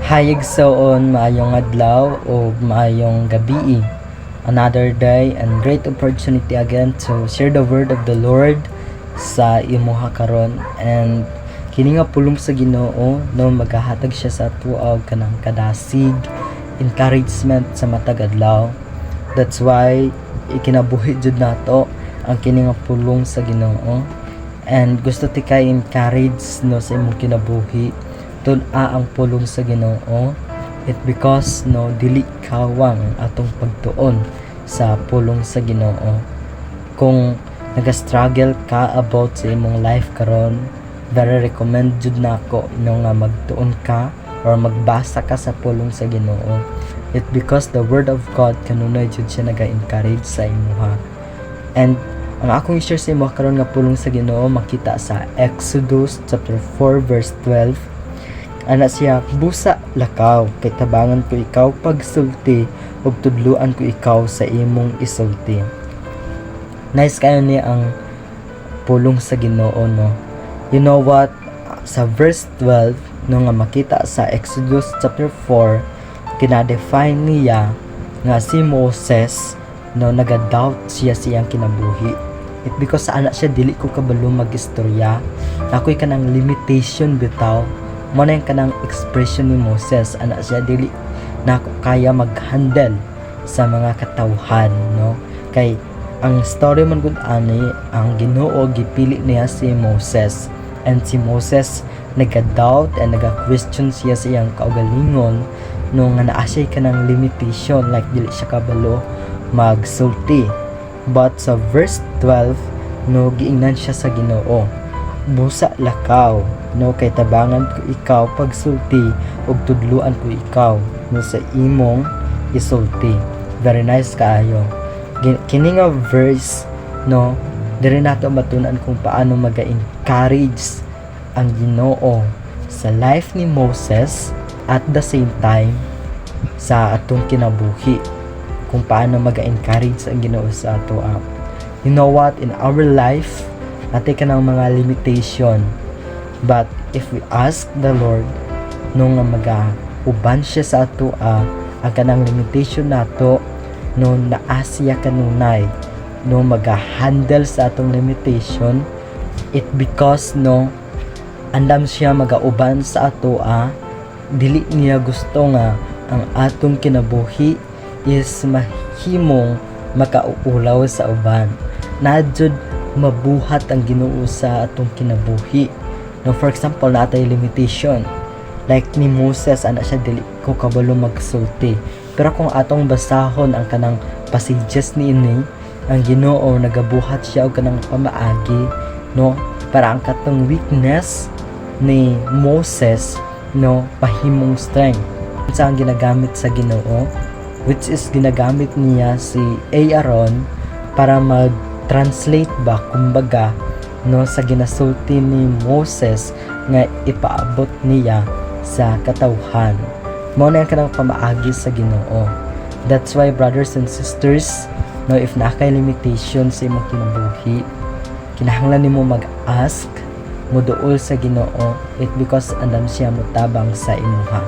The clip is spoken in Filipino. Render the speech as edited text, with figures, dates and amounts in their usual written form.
Hayag saon maayong adlaw o maayong gabi. Another day and great opportunity again to share the word of the Lord sa imuha karon, and kini nga pulong sa Ginoo no magahatag siya sa tuaw kanang kadasig, encouragement sa matag adlaw. That's why ikinabuhi jud nato ang kini nga pulong sa Ginoo, and gusto ti kay encourage no sa imong kinabuhi tun-a ang pulong sa Ginoo. It because no dili kawang atong pagtuon sa pulong sa Ginoo. Kung naga-struggle ka about sa imong life karon, very recommend jud nako no nga magtuon ka or magbasa ka sa pulong sa Ginoo. It because the word of God kanunay jud siya naga-encourage sa imuha. And ang akong i-share sa imo karon nga pulong sa Ginoo makita sa Exodus chapter 4 verse 12. Ana siya, busa lakaw kay tabangan ko ikaw pagsulti ug tudluan ko ikaw sa imong isulti. Nice kayo ni ang pulong sa Ginoo no. You know what? Sa verse 12 no nga makita sa Exodus chapter 4, kinadefine niya nga si Moses no naga-doubt siya siyang kinabuhi. It because ana siya dili ko kabalo magistorya. Ako'y kanang limitation bitaw. Mo na yung kanang expression ni Moses, ana siya dili na ako kaya mag-handle sa mga katawhan no. Kay ang story man gud ani, ang Ginoo gipili niya si Moses, and si Moses naga-doubt and naga-question siya sa iyang kaugalingon no nga naa siya kanang limitation, like dili siya kabalo magsulti. But sa verse 12 no giingnan siya sa Ginoo, busa lakaw no kay tabangan ko ikaw pagsulti ug tudluan ko ikaw no sa imong isulti. Very nice kaayo kini nga verse no. Diri nato matunan kung paano maga-encourage ang Ginoo sa life ni Moses, at the same time sa atong kinabuhi, kung paano maga-encourage ang Ginoo sa ato. You know what, in our life ate ka ng mga limitation, but if we ask the Lord nung maga-uban siya sa ato ang kanang limitation nato no naasya kanunay no maga-handle sa atong limitation. It because no andam siya maga-uban sa ato dili niya gusto nga ang atong kinabuhi is mahimong makauulaw sa uban. Nadjud mabuhat ang Ginoo sa atong kinabuhi no. For example, natay limitation like ni Moses, ana siya dili ko kabalo magsulti, pero kung atong basahon ang kanang passages niini, ang Ginoo nagabuhat siya og kanang pamaagi no para ang katong weakness ni Moses no pahimong strength. Sa ang ginagamit sa Ginoo, which is ginagamit niya si Aaron para mag-translate ba kumbaga no sa ginasulti ni Moses nga ipaabot niya sa katawhan. Mao na kanang pamaagi sa Ginoo. That's why brothers and sisters no, if nakay limitation sa imong kinabuhi, kinahanglan nimo mag-ask, muduol sa Ginoo. It because andam siya mutabang sa imuha.